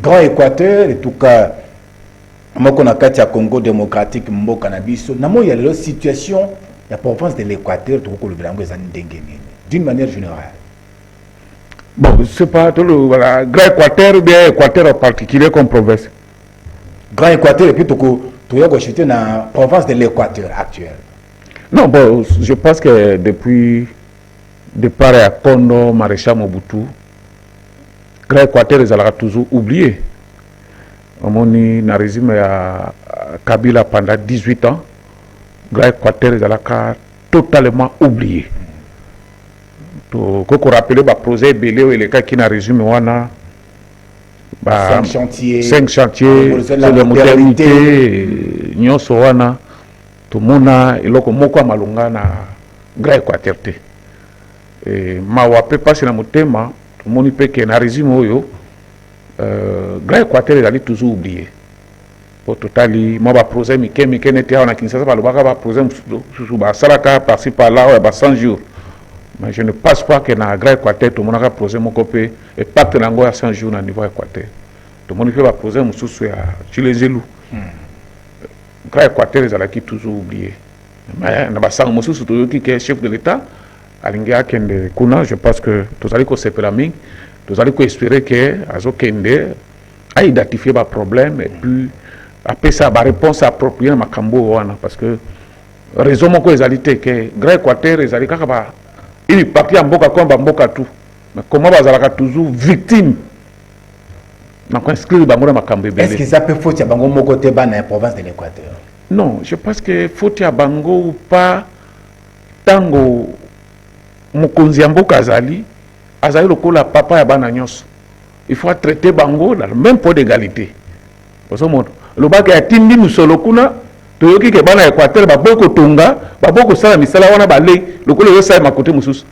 Grand Équateur, en tout cas, moi qu'on a Katia Congo démocratique, Mboka Nabiso, namo il y a la situation, la province de l'Équateur, d'une manière générale. Bon, je ne sais pas, tout le voilà, Grand Équateur ou bien Équateur en particulier comme province. Grand Équateur, et puis tu as chuté dans la province de l'Équateur actuelle. Non, bon, je pense que depuis départ à Kondo, Maréchal Mobutu, Grand Équateur, ils ont toujours oublié. On a eu un régime à Kabila pendant 18 ans. Grand Équateur, ils ont totalement oublié. Quand on rappelle le projet Belé, et les cas qui ont résumé, 5 chantiers, la modernité, nous sommes tout le monde a moko malunga na Grand Équateur te. Ma wape passe na motema, tout le monde peut que na régime oyo Grand Équateur est toujours oublié. Pour totali, moi ba projet mike n'était on a Kinshasa ba lobaka ba projet sous ba salaka par-ci par-là ba 100 jours. Mais je ne pense pas que na Grand Équateur tout le monde a projet mon copé et pacte nango à 100 jours na niveau Équateur. Tout le monde fait ba projet mususu ya Chilezelu. Grand Équateur, ils ont toujours oublié. Mais qui est chef de l'État, je pense que tous allez tous allez espérer que Azokende a identifié le problème et puis après ça, la réponse appropriée à Makambo. Parce que raison que les alliés que Grand Équateur, ils allaient une partie en Boka comme Boka tout. Mais comment ils allaient toujours victime? Est-ce que ça peut faut que Bango Mokote dans la province de l'Équateur? Non, je pense que faut que Bango ou pas tango Mokonzi Mboka Azali le papa ya bananyos. Il faut traiter Bango dans le même point d'égalité. Le bac est tindi musolo kuna toyoki ke bana Équateur baboko tonga baboko sala misala wana balé lokolo yo sa makote mususu.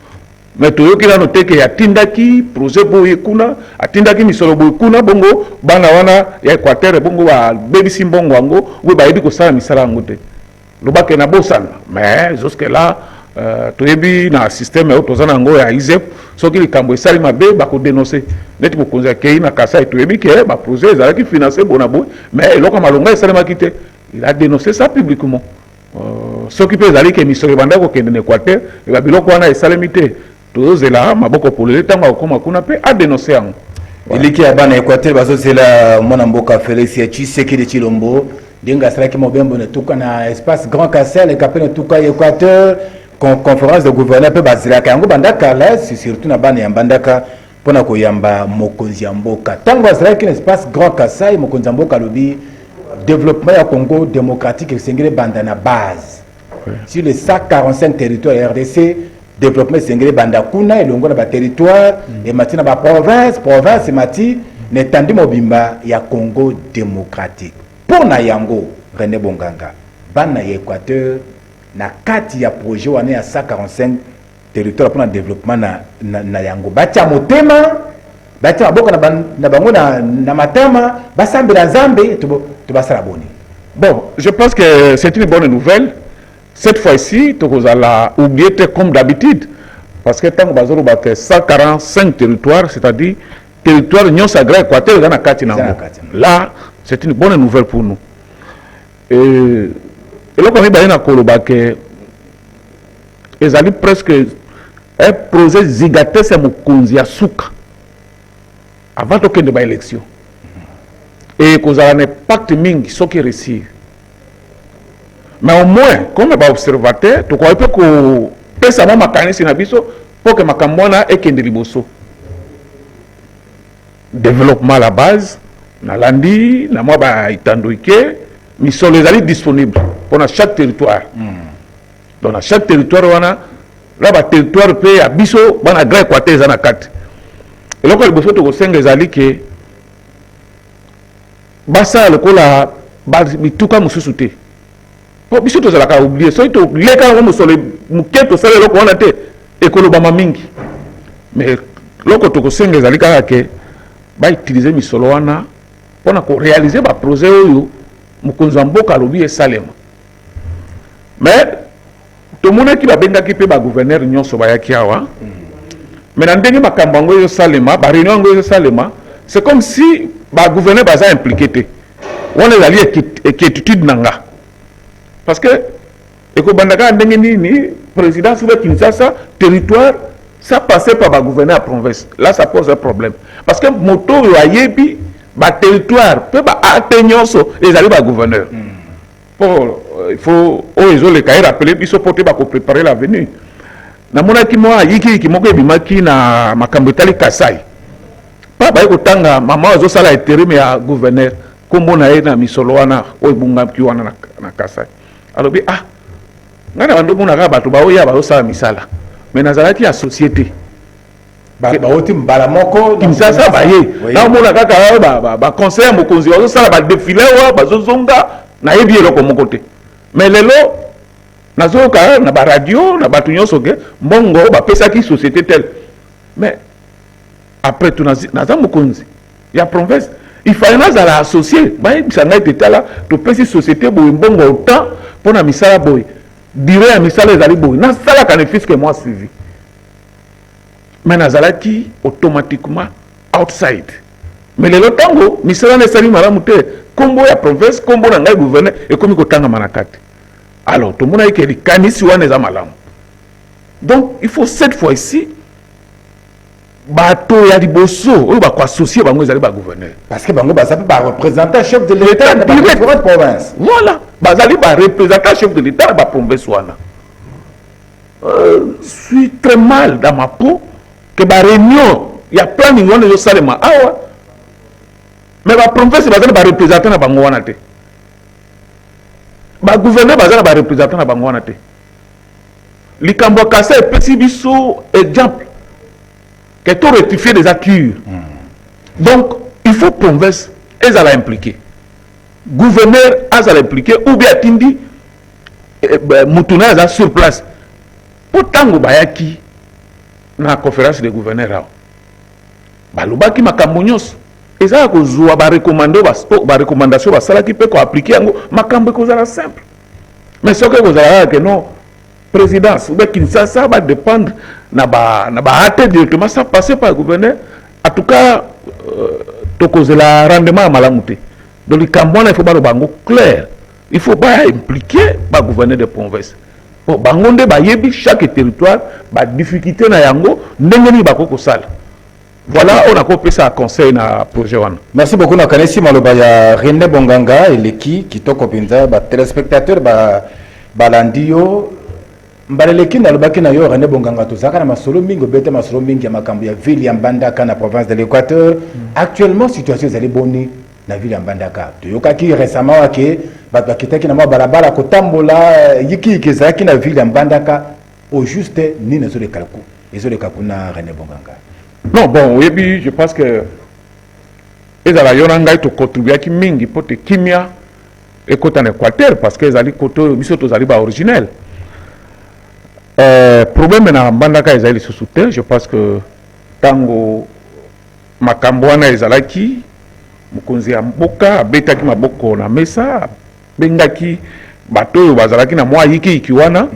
Mais toyoki na noté que ya tindaki projet boye kuna atindaki misolo boye kuna bongo bana wana ya Équateur bongo ba baby simbongo wango we ba yedi ko sala misala ngote lobake na bosana mais jusque là toyebi na système auto zana ngo ya ISEP soki likambo esali mabe ba ko dénoncer neti bokonza kei na kasa toyebi ke ba projet ezalaki financé bona boye mais eloko malonga esali makite il a dénoncé ça publiquement soki pe ezali ke misolo banda ko kende na Équateur e ba biloko wana esali te là, maboko pour le temps comme kuna pe a dénoncé en il qui a ban Équateur bazo c'est là mon amboka Félix Tshisekedi de Chilombo dinga sala ki mobembo ne tuka na espace Grand Kassel et kapena tuka Équateur conférence de gouverneur pe bazila ka yango bandaka là surtout na ban ya bandaka pona ko yamba mokonzi ya mboka tango sala ki espace Grand Kassel mokonzi ya mboka lobi développement ya Congo démocratique et sengele bandana base sur les 145 territoires RDC développement sengele bandakuna elongo na ba territoire et matina ba province et mati netandi mobimba ya Congo démocratique pour na yango René Bonganga bana ya Équateur na kati ya projet wana ya 145 territoire pour na développement na yango batia motema batia boko na bango na matama basambela nzambe to basala boni. Bon, je pense que c'est une bonne nouvelle. Cette fois-ci, tu as oublié comme d'habitude. Parce que tant que 145 territoires, c'est-à-dire territoire Union Sagrée Équateur, là, c'est une bonne nouvelle pour nous. Et là, on est dans Kolobake, ils allaient presque un projet zigaté, c'est mon Konzia Souka, avant de faire l'élection. Et qu'on a un impact mingi, ce qui réussit. Mais au moins, comme un observateur, tu crois que ça va m'accaner pour que ma camona ait qu'un déliboso. Développement à la base, na landi, na moi ba itandoike, mais sont les alliés disponibles pour chaque territoire. Donc dans chaque territoire, on a là bas territoire peut à biso, bana Grand Équateur zana 4. Et là quand le bosso to cinq les alliés que basa le kola ba bituka mususuté. Pour biso to zala ka oublier, so to leka ngo musole muketo sala loko wana te ekolo ba mingi. Mais loko to ko cinq les alliés ka ke ba utiliser misolo wana pona ko réaliser ba projet oyo mukonzo mboka lobi esalema. Mais tout le monde qui va benga ki pe ba gouverneur nyonso ba yaki awa. Mais na ndenge makambo ngo yo salema, ba réunion ngo yo salema, c'est comme si ba gouverner baza impliqué on est allé inquiétude nanga parce que eko bandaka ndenge ni président sur Kinshasa territoire ça passait par ba gouverner à province là ça pose un problème parce que moto ayebi ba territoire peut ba atteignoso les allez ba gouverneur pour il faut ils ont les cahiers rappeler biso porter ba ko préparer l'avenir na mona ki mo yiki ki moko ebimaki na makambo tali Kasai pa ba ko tanga mama ozo sala intérim ya gouverneur kombo na ye na misolo wana o bunga ki wana na Kasai alobi ngana bando mona ka bato ba oya ba osala misala mais nazalaki ya société ba oti mbala moko Kinshasa ba ye na mona kaka ba conseiller mokonzi ozo sala ba défilé wa ba zozonga na yebi eloko moko te mais lelo nazoka na ba radio na bato nyonso ke mbongo ba pesaki société telle mais après tout naza mokonzi ya province il fallait nazala associé ba bisanga etala to pesi société boy mbongo autant pona misala boy dire ya misala ezali boy na sala bénéfice que moi suivi mais nazalaki automatiquement outside mais lelo tango misala na sali malamu te kombo ya province kombo na ngai gouverneur ekomi kotanga manakati alors tout le monde a dit kanisi wana eza malamu donc il faut cette fois ici bato ya liboso oyo ba ko associer bango ezali ba gouverneur parce que bango baza ba représentant chef de l'état de la province voilà bazali ba représentant chef de l'état ba province wana je suis très mal dans ma peau que ba réunion ya planning wana yo salema awa mais ba province bazali ba représentant na bango wana te ba gouverneur bazala ba représentant na bango wana te likambo kasa epesi biso exemple que tout rectifier des actes donc il faut province ezala impliqué gouverneur azala impliqué ou bien atindi mutuna aza sur place pour tango bayaki na conférence de gouverneur awa balobaki makambo nyonso ezala kozwa ba recommandation basalaki mpe ko appliquer yango makambo ekozala simple mais soki ekozala que non présidence ou bien Kinshasa va dépendre na ba hâte directement ça passer par le gouverneur en tout cas to kozela rendement à malamu te donc le Cambodge il faut ba lo bango clair il faut pas impliquer ba gouverneur de province bon bango nde ba yebi chaque territoire ba difficulté na yango ndenge ni ba ko sala. Voilà, on a coupé ça à conseil na projet one. Merci beaucoup na kanesi maloba ya René Bonganga eleki kitoko penza ba téléspectateur ba landio mbaleleki na lobaki na yo René Bonganga tozaka na masolo mingi bete masolo mingi ya makambo ya ville ya Mbandaka na province de l'Équateur. Actuellement situation ezali boni na ville ya Mbandaka. Toyokaki récemment wake bato bakitaki na mwa balabala kotambola yiki kezaki na ville ya Mbandaka au juste ni na zo de kalku. Ezo de kakuna René Bonganga. Non, bon, oui, je pense que les Alayonanga to contribué qui mingi pour te kimia et côté en Équateur parce que les ali côté bisoto zali ba originel. Problème na Mbandaka ezali sous terre, je pense que tango makambo wana ezalaki mukonzi ya mboka abetaki maboko na mesa bengaki bato bazalaki na mwa yiki ikiwana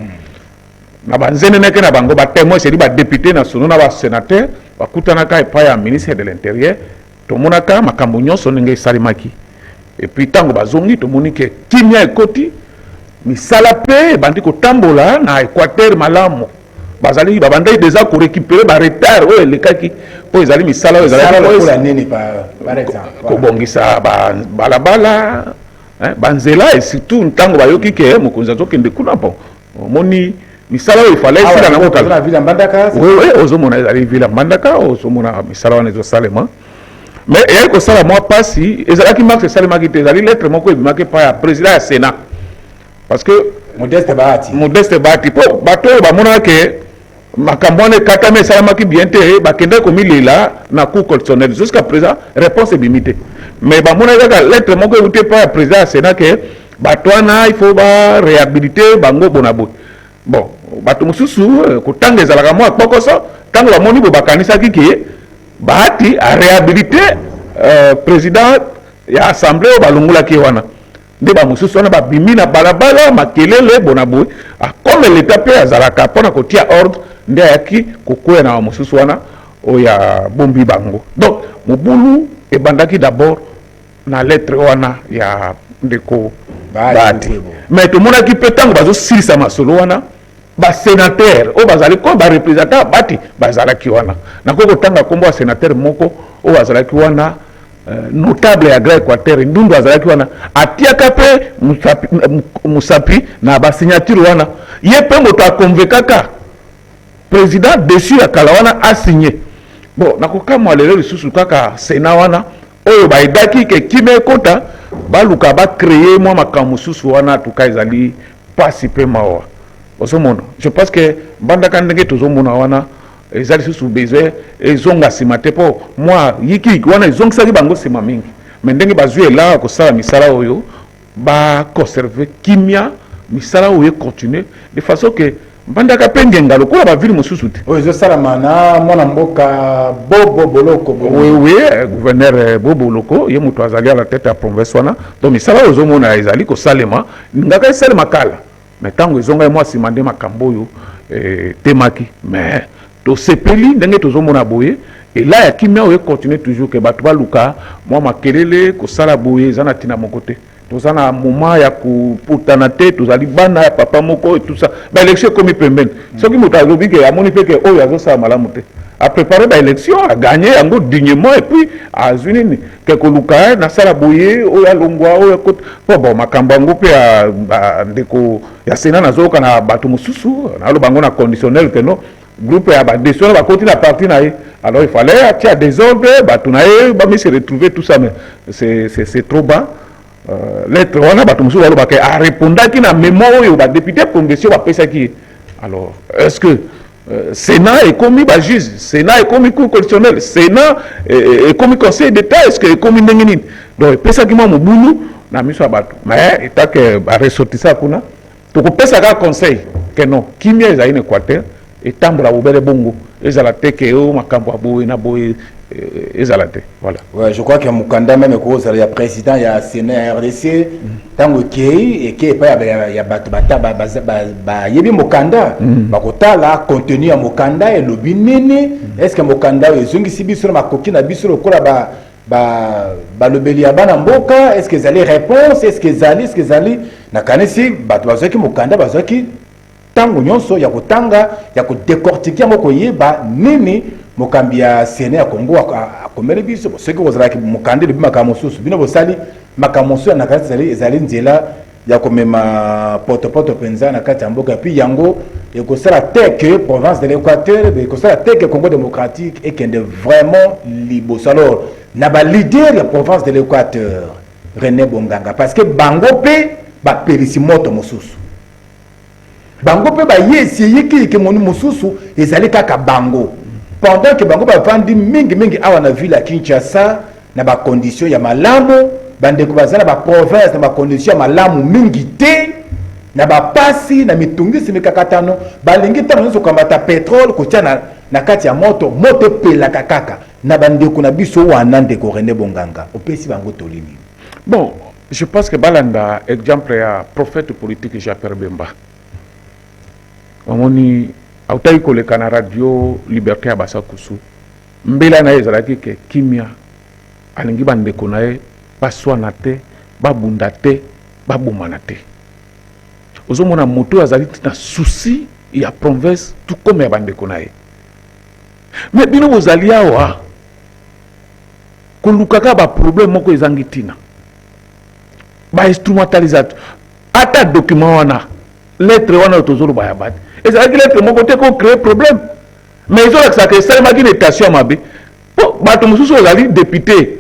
na banzene neke na bango ba témoin c'est ba député nationaux na ba sénateur bakutanaka epai ya ministre de l'intérieur tomonaka makambo nyonso ndenge esalemaki et puis tango bazongi tomoni ke kimia ekoti misala pe bandi kotambola na Équateur malamu bazali babandai déjà ko récupérer ba retard oyo elekaki po ezali misala oyo ezali pour nini par exemple ko bongisa balabala banzela et surtout ntango bayoki ke mokonzi azokende kuna bon moni misala il fallait ila na mota la ville ya Mbandaka oui ozomona ezali ville ya Mbandaka ozomona misala wana ezo salema mais il ko sala moi pasi ezalaki max salema ki te ezali lettre moko ebimaki pa ya président ya Sénat parce que Modeste Bahati po bato ba mona ke makambo ne katame salama ki bien te ba kende ko milela na cour constitutionnelle jusqu'à présent réponse ebimité mais ba mona ka lettre moko ebute pa ya président ya Sénat ke bato wana il faut ba réhabiliter bango bonabo bon bato mususu kotanga ezalaka mwa pokoso tango bamoni bo bakanisaki ke Bahati a réhabilité président ya assemblée balongolaki wana nde ba mususu wana babimi na balabala makelele bonabo comme l'état pe azalaka pona kotia ordre nde ayaki kokwea na mususu wana oya bombi bango donc mobulu ebandaki d'abord na lettre wana ya ndeko Bahati. mais tout monde qui peut tant bazo silisa masolo wana ba sénateur o bazali ko ba représentant bati bazala ki wana na ko tanga kombo wa sénateur moko o bazala ki wana notable ya Grand Équateur ndundu bazala ki wana atiaka pe musapi na ba signature wana ye pe moto a convaincaka président dessus ya kala wana a signé bon na ko kamwa lelo lisusu kaka sénat wana oyo ba edaki ke kime kota baluka ba créer moi makambo susu wana tuka ezali pasi pe mawa osomona je pense que bandaka ndenge tozomona wana ezali susu besoin ezonga sima te po moi yiki wana ezongisaki bango sima mingi mais ndenge bazwi ela kosala misala oyo ba conserver kimia misala oyo continuer de façon que bandaka pe ngenga lokola bavile mosusu te oyo ezosalama na mwana mboka Bobo Boloko. oui gouverneur Bobo Boloko ye moto azali à la tête ya province wana donc misala oyo ozomona ezali kosalema ngaka esalema kala mais ntango ezonga ye mwa nsima nde makambo oyo temaki mais tosepeli ndenge tozomona boye ela ya kimia oyo econtinue toujours ke bato baluka mwa makelele kosala boye eza na ntina moko te toza na moment ya koputana te tozali bana ya papa moko et tout ça baélection ekomi pembeni soki moto alobi ke amoni mpe ke oyo azosala malamu te apréparé baélection aganye yango dignement et puis azwi nini ke koluka nasala boye oyo alongwa oyo po bon makambo yango mpe ya ndeko ya sena nazoyoka na bato mosusu naloba yango na conditionnel ke no groupe ya badestion bakoti na parti na ye alors il fallait atia désordre bato na ye bami se retrouver tout ça mais c'est trop bas lettre wana bato mosusu balobaka arépondaki na mémoire oyo badéputé congressio bapesaki alors est-ce que Sénat ekomi bajuge Sénat ekomi cour constitutionnelle Sénat ekomi conseil d'état est-ce que ekomi ndenge nini donc epesaki mwa mobulu na miso ya bato mais etake baressortisa kuna tokopesaka conseil ke non kimia ezali na Équateur etambola bobele bongo ezala te ke o makambo ya boye na boye ezala te voilà. Ouais, je crois que Mukanda même cause il y a président il y a Sénat il y a RDC tango kei et qui pas il y a ba yebi Mukanda bakotala contenu ya Mukanda et lobi nene est-ce que Mukanda ezongi sibiso na makoki na biso lokola ba lobeli ya bana mboka est-ce que ezali réponse est-ce que ezali na kanisi bato bazaki Mukanda bazaki tango nyonso ya kotanga ya ko décortiquer moko yeba nini mokambi ya Sénat ya Congo akomeli biso soki kozalaki mokande lebi makambo mosusu bino bosali makambo mosusu na kati ezali nzela ya komema potopoto penza na kati ya mboka puis yango ekosala te que province de l'Équateur ekosala te que Congo démocratique ekende vraiment liboso alors na ba leader ya province de l'Équateur René Bonganga parce que bango pe ba perisi moto mosusu bango pe ba yesi yiki ke moni mosusu ezali kaka bango pendant que bango bavandi mingi awa na ville ya Kinshasa na ba condition ya malamu bandeko bazala ba province na ba condition ya malamu mingi te na ba pasi na mitungisi mikakatano balingi tano nso kamata pétrole kotia na kati ya moto pelaka kaka na bandeko na biso wana ndeko René Bonganga opesi bango tolini. Bon, je pense que balanda exemple ya prophète politique Jean-Pierre Bemba omoni autaki koleka na radio liberté ya basakusu mbela na ye ezalaki ke kimia alingi bandeko na ye baswana te babunda te babomana te ozomona moto azali na souci ya province tout comme ya bandeko na ye mais bino bozali awa kolukaka baproblème moko ezangi ntina bainstrumentalisateur ata document wana lettre wana tozoloba ya bati ezalaki lettre moko te ko créer problème mais ezolakisaka esalemaki na étation ya mabe po bato mosusu ozali député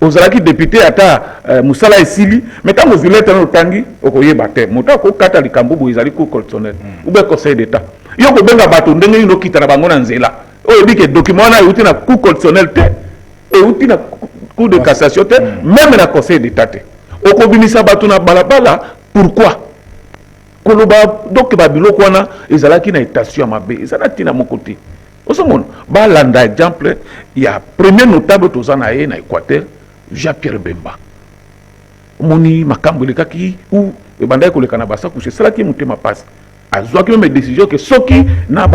ozalaki député ata mosala esili mais ntango ozwi lettre wana otangi okoyeba te moto akokata likambo boye ezali cour constitutionnelle ou bien conseil d'état yo kobenga bato ndenge nini okita na bango na nzela oyo ebiki document wana euti na cour constitutionnelle te euti na cour de cassation te même na conseil d'état te okobimisa bato na balabala pourquoi koloba donc babiloko wana ezalaki na étation ya mabe ezala ntina moko te osomona balanda exemple ya premier notable toza na ye na Équateur Jean-Pierre Bemba omoni makambo elekaki ou ebandaki koleka na basakusu esalaki motema pasi azwaki meme décision ke soki na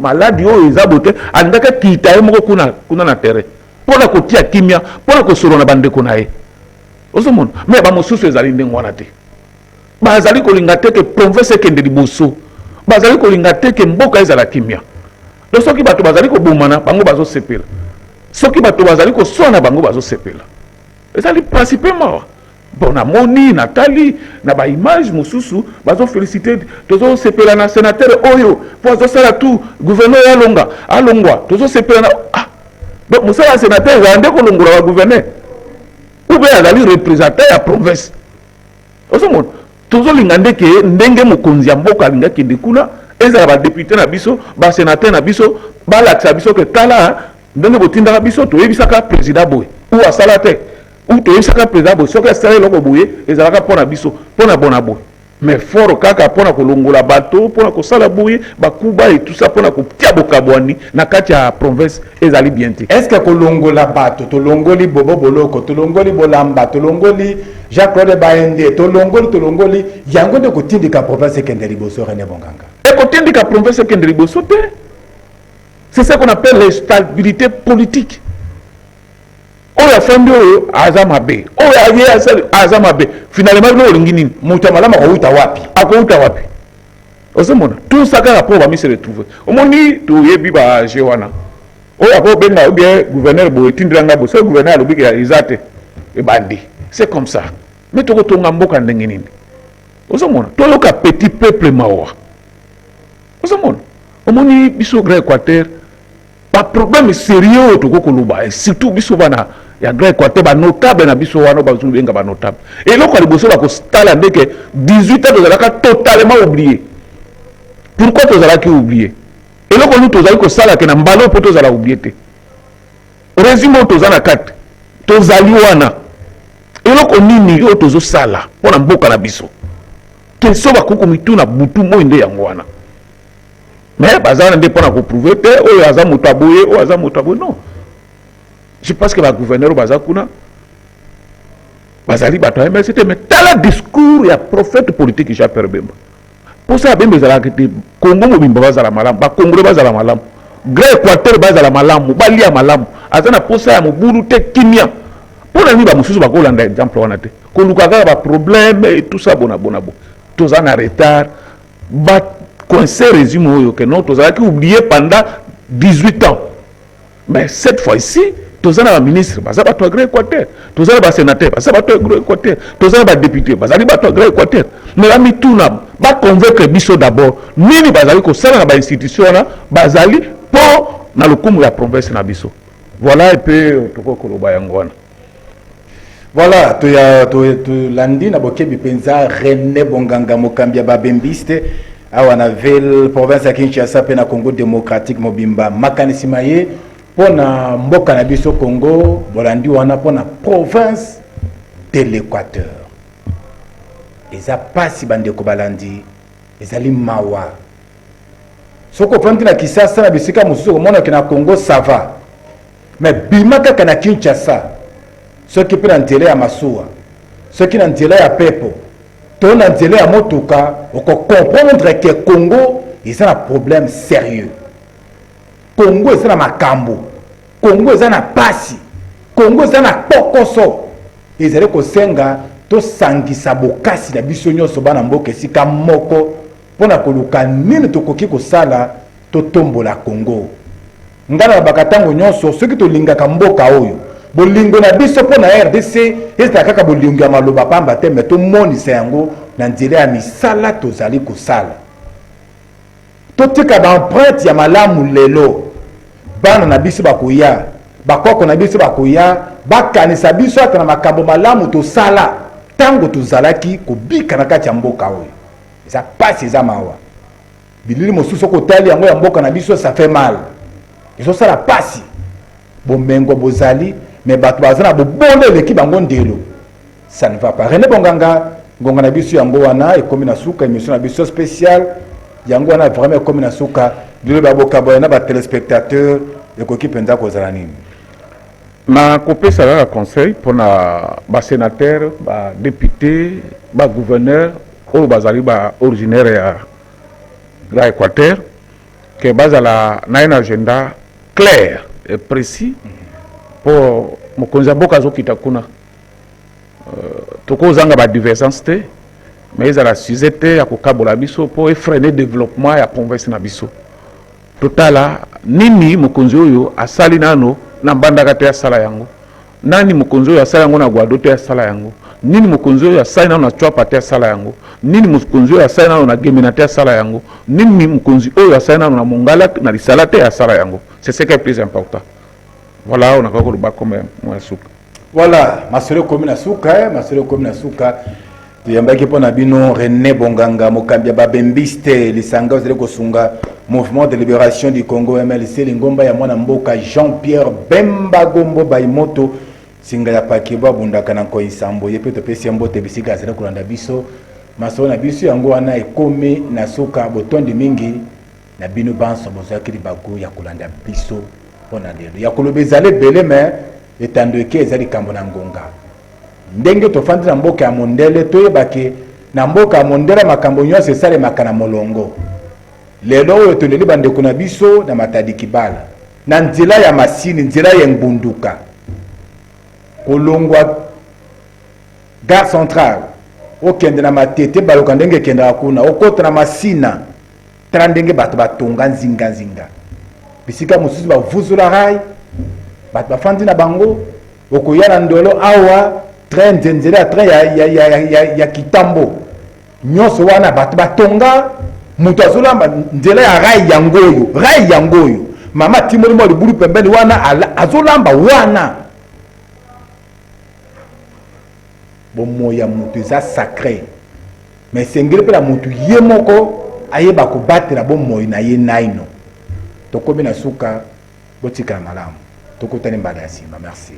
maladi oyo eza bote alingaki kita ye moko kuna na terrain mpona kotia kimia mpona kosolo na bandeko na ye ozomona mais bamosusu ezali ndenge wana te bazali kolinga te ke province ekende liboso bazali kolinga te ke mboka ezala kimia donc soki bato bazali kobomana bango bazosepela soki bato bazali koswana bango bazosepela ezali principalement bon namoni natali na baimage mosusu bazofélicité tozosepela na sénateur oyo po azosala tout gouverneur alongwa tozosepela na donc mosala ya sénateur ezala nde kolongola bagouverneur ou bien azali représentant ya province ozomona tozolinga ndeke ndenge mokonzi ya mboka alinga kende kuna ezala badepute na biso basénateur na biso balakisa biso ke tala ndenge botindaka biso toyebisaka président boye ou asala te ou toyebisaka président boye soki asala eloko boye ezalaka mpona biso mpona bona boye mais fort kaka mpona kolongola bato mpona kosala boye bakuba et tout ça mpona kotia bokabwani na kati ya province ezali bien te. Est-ce que kolongola bato tolongoli Bobo Boloko tolongoli Bolamba tolongoli Jacques-Claude Baende tolongoli yango nde kotindika province ekende liboso René Bonganga ekotindika province ekende liboso te? C'est ce qu'on appelle la stabilité politique. Oya fandi oyo azamabe oya ye azamabe finalement no lingini mutu malama akouta wapi osemona tout ça kaka po ba mi se retrouver omoni to yebi ba jewana oya ko benga bien gouverneur bo etindanga bo so gouverneur lobi ke izate e bandi c'est comme ça mais to ko tonga mboka ndenge nini osemona to yoka petit peuple mawa osemona omoni biso Grand Équateur pas problème sérieux to ko koluba surtout biso bana ya Grand Équateur ba notable na biso wana ba zulu benga ba notable et loko liboso ba ko stala ndeke 18 ans tozalaka totalement oublié. Pourquoi tozalaki oublié? Et loko nous tozali ko sala ke na mbalo po tozala oublié te. Résumé tozana 4 tozali wana et loko nini yo tozo sala pona mboka na biso ke so ba kuku mitu na butu mo inde yango wana mais bazana nde pona ko prouver te oyo aza moto aboye o aza moto aboye non. Je pense que le gouverneur Bazakuna, Bazali Bato MST, mais tel discours, il y a prophète politique qui j'appelle Bemba. Pour ça, Bemba Zalaki, Congo Mobimba Bazala Malam, Congo Bazala Malam, Grand Équateur Bazala Malam, Balia Malam, Azana pour ça, Moubou Te Kimia. Pour la nuit, Moussou Bakolanda, exemple, on a été. Kolukaga a problème et tout ça, bonabo. Tous en retard, coincé résumé, que non, tous ont oublié pendant 18 ans. Mais cette fois-ci, tous les ministres, ils ont Grand Équateur, tous les sénateurs, ils ont Grand Équateur, tous les députés, ils ont Grand Équateur. Mais là, tout n'a pas convaincre Bisso d'abord. Nous, nous avons des institutions, bazali pour dans le coup de la province na Bisso. Voilà un peu tout ce que nous avons. Voilà, tu l'andi na bokebi penza René Bonganga Mokambia Babembiste. Awana ville province ya Kinshasa pe na Congo démocratique mobimba makanisi maye pona mboka na biso Congo bolandi wana pona province de l'Équateur. Eza pasi bandeko balandi ezali mawa. Soko fandi na Kisasa na bisika mususu komona ke na Congo ça va. Mais bimaka kana Kinshasa. Soki pe na ntele ya masuwa. Soki na ntele ya pepo. Ton ntele ya motuka oko comprendre que Congo est un problème sérieux. Congo est un makambo. Congo est un pasi. Congo est un pokoso. Ils allaient kosenga to sangisa bokasi na biso nyonso bana mboka esika moko pona koluka nini tokoki kosala to tombola Congo. Ngana bakatango nyonso soki to lingaka mboka oyo. Bolingo na biso pona RDC ezala kaka bolingo ya maloba pamba te mais to monisa yango na nzela ya misala tozali kosala. Totika ba empreinte ya malamu lelo bana na biso bakoya bakoko na biso bakoya bakanisa biso ata na makambo malamu tosala tango tozalaki kobika na kati ya mboka oyo eza pasi eza mawa bilili mosusu kotali yango ya mboka na biso ça fait mal ezosala pasi bomengo bozali mais bato bazana bobonde leki bango ndelo ça ne va pas. René Bonganga ngonga na biso yango wana ekomi na suka émission na biso spéciale yango wana vraiment ekomi na suka lelo baboka boyana ba téléspectateurs ekoki penza kozala nini na kopesa la conseil pour na ba sénateur ba député ba gouverneur ou bazali ba originaire ya Grand Équateur que bazala na un agenda clair et précis pour mokonzi mboka zo kitakuna tokozanga ba divergence te mais ils la sujet ya kokabola biso pour freiner développement ya province na biso totala nini mokonzi oyo asali nano na mbandaka te asala yango nani mokonzi oyo asala yango na Guado te asala yango nini mokonzi oyo asali nano na Chwapa te asala yango nini mokonzi oyo asali nano na Gemena te asala yango nini mokonzi oyo asali nano na Mongala na Lisala te asala yango. C'est ce qui est plus important. Voilà, on a encore le bas comme moi souka. Voilà, masolo commune à souka, masolo commune à souka. Tuyambaki pona bino René Bonganga Mokambia Babembiste lisanga zele kosunga Mouvement de libération du Congo MLC lingomba ya mwana mboka Jean-Pierre Bemba Gombo Baimoto singa ya pakiba bundaka na ko isambo yepe to pesi mbote bisika zele kolanda biso masolo na biso yango wana ekomi na souka botondi mingi na bino banso bozaki libago ya kolanda biso pona lelo ya kolobezale bele mais etandoke ezali kambo na ngonga ndenge tofandi na mboka ya mondele toyebake na mboka ya mondele makambo nyonso esale makana molongo lelo oyo toleli bandeko na biso na Matadi Kibala na nzela ya masini nzela ya ngbunduka kolongwa gare centrale okende na Matete baloka ndenge kenda kuna okota na Masina tala ndenge bato batonga nzinga nzinga bisika mosusu bavuzula rai bato bafandi na bango okoya na ndolo awa train nzenzela train ya Kitambo nyonso wana bato batonga mutu azolamba nzela ya rai yangoyo mama timoli mo libulu pembeni wana azolamba wana bomoya mutu eza sacré mais sengeli mpe na mutu ye moko ayeba kobatela bomoyi na ye naino tokomi na suka botikala malamu tokotani mbala ya nsima merci.